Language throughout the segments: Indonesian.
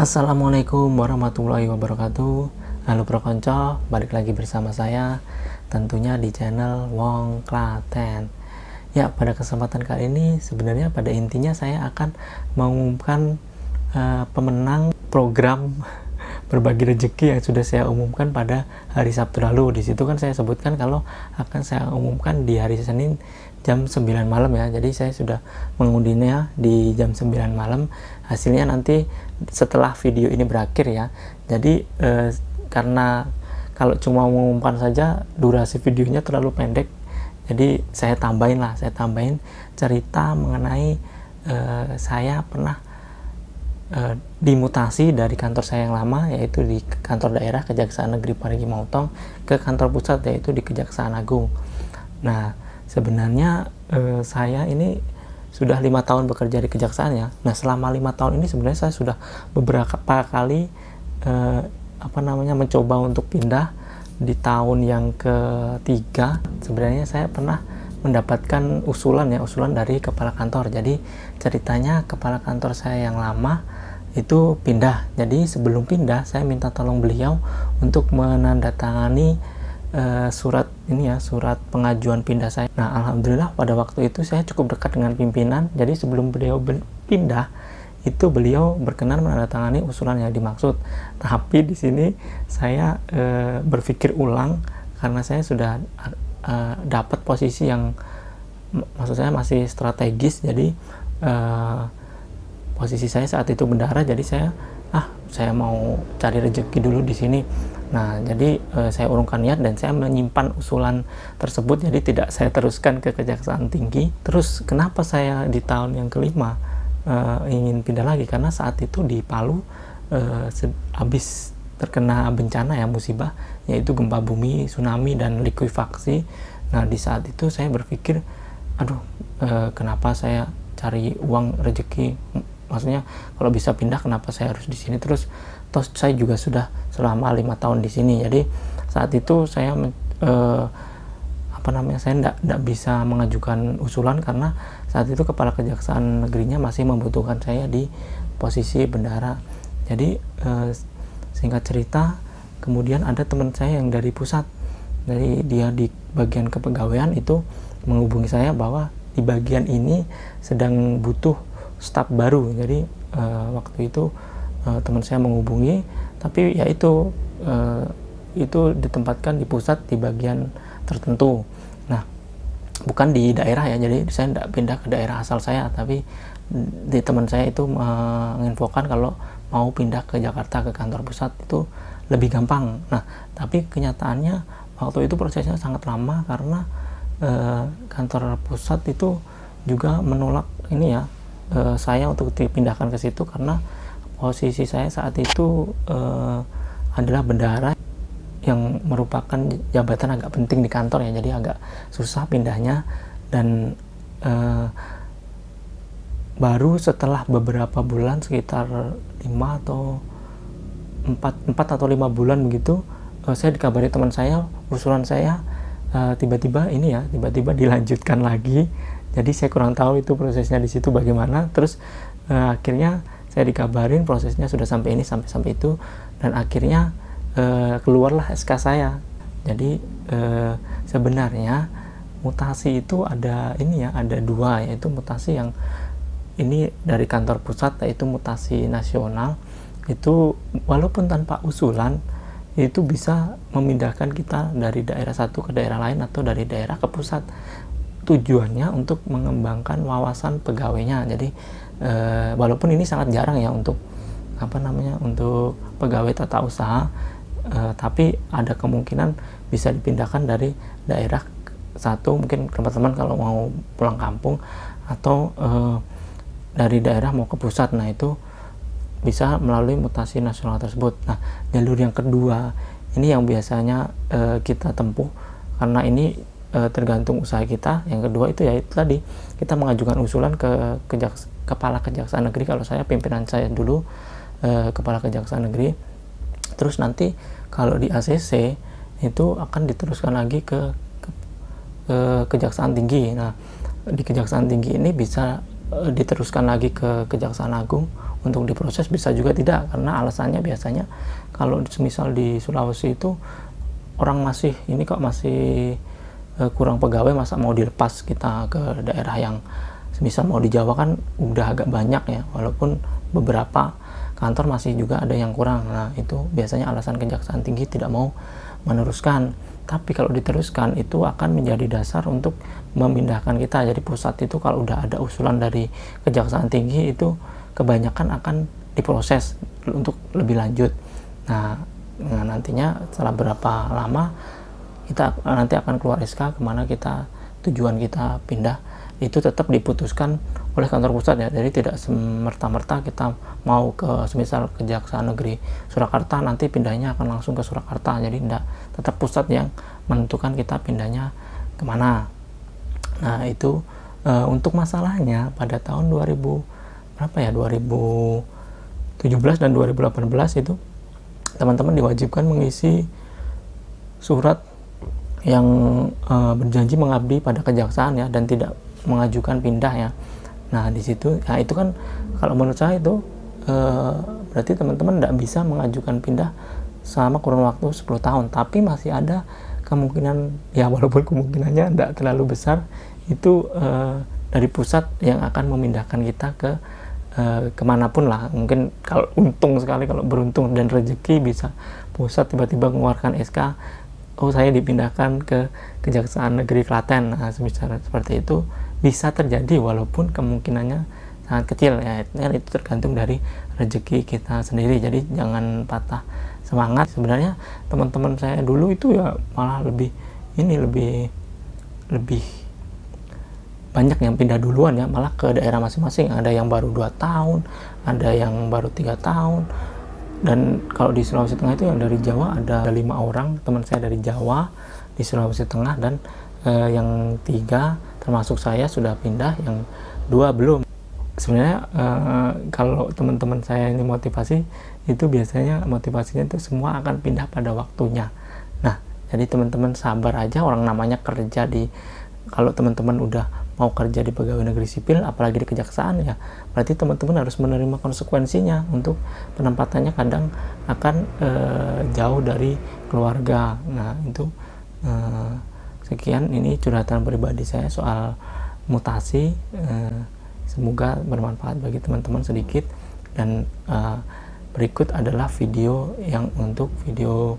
Assalamualaikum warahmatullahi wabarakatuh. Halo Bro Konco, balik lagi bersama saya tentunya di channel Wong Klaten. Ya, pada kesempatan kali ini sebenarnya pada intinya saya akan mengumumkan pemenang program berbagi rezeki yang sudah saya umumkan pada hari Sabtu lalu. Di situ kan saya sebutkan kalau akan saya umumkan di hari Senin jam 9 malam ya. Jadi saya sudah mengundinya di jam 9 malam. Hasilnya nanti setelah video ini berakhir ya. Jadi karena kalau cuma mengumumkan saja durasi videonya terlalu pendek. Jadi saya tambahin cerita mengenai saya pernah dimutasi dari kantor saya yang lama, yaitu di kantor daerah Kejaksaan Negeri Parigi Motong, ke kantor pusat, yaitu di Kejaksaan Agung. Nah, sebenarnya saya ini sudah 5 tahun bekerja di kejaksaan ya. Nah, selama 5 tahun ini sebenarnya saya sudah beberapa kali mencoba untuk pindah. Di tahun yang ketiga sebenarnya saya pernah mendapatkan usulan dari kepala kantor. Jadi ceritanya kepala kantor saya yang lama itu pindah. Jadi sebelum pindah saya minta tolong beliau untuk menandatangani surat pengajuan pindah saya. Nah, alhamdulillah pada waktu itu saya cukup dekat dengan pimpinan. Jadi sebelum beliau pindah itu beliau berkenan menandatangani usulan yang dimaksud. Tapi di sini saya berpikir ulang karena saya sudah dapat posisi yang maksud saya masih strategis. Jadi posisi saya saat itu bendahara, jadi saya mau cari rezeki dulu di sini. Nah, jadi saya urungkan niat dan saya menyimpan usulan tersebut, jadi tidak saya teruskan ke Kejaksaan Tinggi. Terus kenapa saya di tahun yang kelima ingin pindah lagi? Karena saat itu di Palu habis terkena bencana ya, musibah, yaitu gempa bumi, tsunami, dan likuifaksi. Nah, di saat itu saya berpikir, kenapa saya cari uang rezeki, maksudnya kalau bisa pindah kenapa saya harus di sini terus, toh saya juga sudah selama 5 tahun di sini. Jadi saat itu saya saya tidak bisa mengajukan usulan karena saat itu kepala kejaksaan negerinya masih membutuhkan saya di posisi bendahara. Jadi singkat cerita, kemudian ada teman saya yang dari pusat, dari dia di bagian kepegawaian itu menghubungi saya bahwa di bagian ini sedang butuh staf baru. Jadi waktu itu teman saya menghubungi, tapi ya itu ditempatkan di pusat di bagian tertentu. Nah, bukan di daerah ya, jadi saya tidak pindah ke daerah asal saya, tapi di teman saya itu menginfokan kalau mau pindah ke Jakarta ke kantor pusat itu lebih gampang. Nah, tapi kenyataannya waktu itu prosesnya sangat lama karena kantor pusat itu juga menolak saya untuk dipindahkan ke situ karena posisi saya saat itu adalah bendahara yang merupakan jabatan agak penting di kantor ya, jadi agak susah pindahnya. Dan baru setelah beberapa bulan, sekitar 4 atau 5 bulan begitu, saya dikabari teman saya, usulan saya tiba-tiba dilanjutkan lagi. Jadi saya kurang tahu itu prosesnya di situ bagaimana. Terus akhirnya saya dikabarin prosesnya sudah sampai itu, dan akhirnya keluarlah SK saya. Jadi sebenarnya mutasi itu ada dua, yaitu mutasi yang ini dari kantor pusat, yaitu mutasi nasional. Itu walaupun tanpa usulan itu bisa memindahkan kita dari daerah satu ke daerah lain atau dari daerah ke pusat. Tujuannya untuk mengembangkan wawasan pegawainya. Jadi walaupun ini sangat jarang ya untuk untuk pegawai tata usaha, tapi ada kemungkinan bisa dipindahkan dari daerah satu, mungkin teman-teman kalau mau pulang kampung, atau dari daerah mau ke pusat. Nah, itu bisa melalui mutasi nasional tersebut. Nah, jalur yang kedua ini yang biasanya kita tempuh karena ini tergantung usaha kita. Yang kedua itu yaitu tadi kita mengajukan usulan ke kepala kejaksaan negeri. Kalau saya, pimpinan saya dulu kepala kejaksaan negeri. Terus nanti kalau di ACC itu akan diteruskan lagi ke Kejaksaan Tinggi. Nah, di Kejaksaan Tinggi ini bisa diteruskan lagi ke Kejaksaan Agung untuk diproses, bisa juga tidak, karena alasannya biasanya kalau misal di Sulawesi itu orang masih ini kok masih kurang pegawai, masa mau dilepas kita ke daerah yang misal mau di Jawa kan udah agak banyak ya, walaupun beberapa kantor masih juga ada yang kurang. Nah itu biasanya alasan Kejaksaan Tinggi tidak mau meneruskan. Tapi kalau diteruskan itu akan menjadi dasar untuk memindahkan kita. Jadi pusat itu kalau udah ada usulan dari Kejaksaan Tinggi itu kebanyakan akan diproses untuk lebih lanjut. Nah nantinya setelah berapa lama kita nanti akan keluar SK kemana kita tujuan kita pindah, itu tetap diputuskan oleh kantor pusat ya. Jadi tidak semerta-merta kita mau ke semisal Kejaksaan Negeri Surakarta nanti pindahnya akan langsung ke Surakarta. Jadi tidak, tetap pusat yang menentukan kita pindahnya kemana. Nah itu untuk masalahnya pada tahun 2017 dan 2018 itu teman-teman diwajibkan mengisi surat yang berjanji mengabdi pada kejaksaan ya, dan tidak mengajukan pindah ya. Nah di situ, nah itu kan kalau menurut saya itu berarti teman-teman tidak bisa mengajukan pindah selama kurun waktu 10 tahun, tapi masih ada kemungkinan ya, walaupun kemungkinannya tidak terlalu besar, itu dari pusat yang akan memindahkan kita ke kemanapun lah. Mungkin kalau untung sekali, kalau beruntung dan rezeki, bisa pusat tiba-tiba mengeluarkan SK, oh saya dipindahkan ke Kejaksaan Negeri Klaten. Nah seperti itu bisa terjadi, walaupun kemungkinannya sangat kecil ya. Itu tergantung dari rezeki kita sendiri. Jadi jangan patah semangat. Sebenarnya teman-teman saya dulu itu ya malah lebih banyak yang pindah duluan ya, malah ke daerah masing-masing. Ada yang baru 2 tahun, ada yang baru 3 tahun. Dan kalau di Sulawesi Tengah itu yang dari Jawa ada 5 orang teman saya dari Jawa di Sulawesi Tengah, dan yang 3 termasuk saya sudah pindah, yang 2 belum. Sebenarnya kalau teman-teman saya ini motivasi itu biasanya motivasinya itu semua akan pindah pada waktunya. Nah jadi teman-teman sabar aja, orang namanya kerja kalau teman-teman udah mau kerja di pegawai negeri sipil, apalagi di kejaksaan ya, berarti teman-teman harus menerima konsekuensinya. Untuk penempatannya kadang akan jauh dari keluarga. Nah itu sekian, ini curhatan pribadi saya soal mutasi. Semoga bermanfaat bagi teman-teman sedikit. Dan berikut adalah video yang untuk video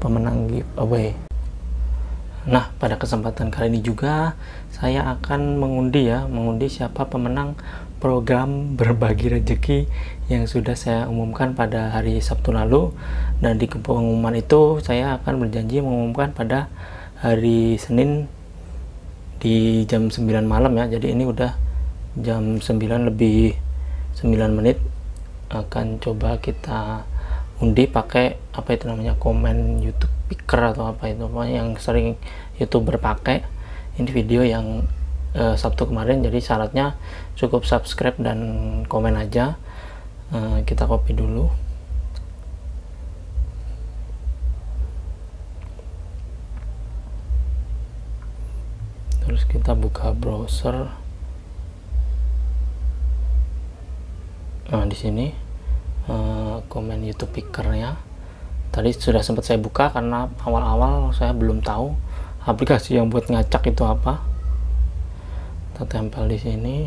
pemenang giveaway. Nah pada kesempatan kali ini juga saya akan mengundi siapa pemenang program berbagi rezeki yang sudah saya umumkan pada hari Sabtu lalu. Dan di pengumuman itu saya akan berjanji mengumumkan pada hari Senin di jam 9 malam ya. Jadi ini udah jam 9 lebih 9 menit. Akan coba kita undi pakai apa itu namanya, komen YouTube Picker atau apa itu, yang sering YouTuber pakai. Ini video yang Sabtu kemarin, jadi syaratnya cukup subscribe dan komen aja. Kita copy dulu. Terus kita buka browser. Nah di sini komen YouTube Pickernya tadi sudah sempat saya buka, karena awal-awal saya belum tahu aplikasi yang buat ngacak itu apa. Kita tempel di sini.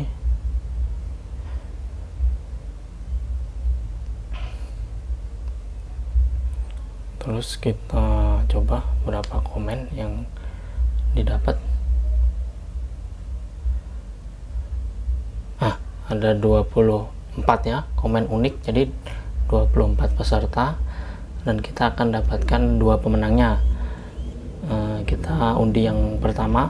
Terus kita coba berapa komen yang didapat. Ada 24 ya komen unik, jadi 24 peserta, dan kita akan dapatkan 2 pemenangnya. Kita undi yang pertama.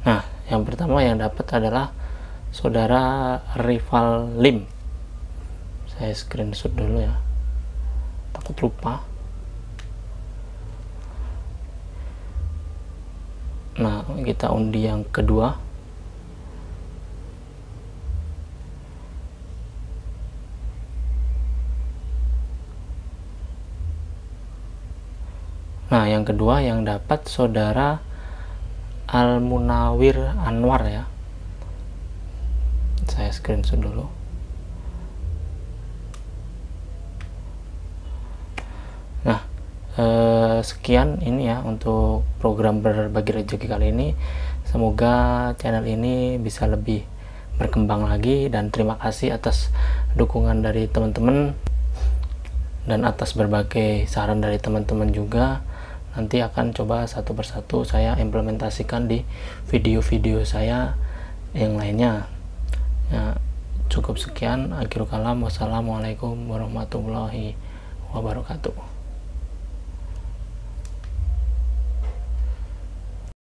Nah yang pertama yang dapat adalah saudara Rival Lim. Saya screenshot dulu ya, takut lupa. Nah kita undi yang kedua. Nah yang kedua yang dapat saudara Al-Munawir Anwar ya. Saya screenshot dulu. Nah, sekian ini ya untuk program berbagi rezeki kali ini. Semoga channel ini bisa lebih berkembang lagi, dan terima kasih atas dukungan dari teman-teman dan atas berbagai saran dari teman-teman juga. Nanti akan coba satu persatu saya implementasikan di video-video saya yang lainnya ya. Cukup sekian, akhirul kalam, wassalamualaikum warahmatullahi wabarakatuh.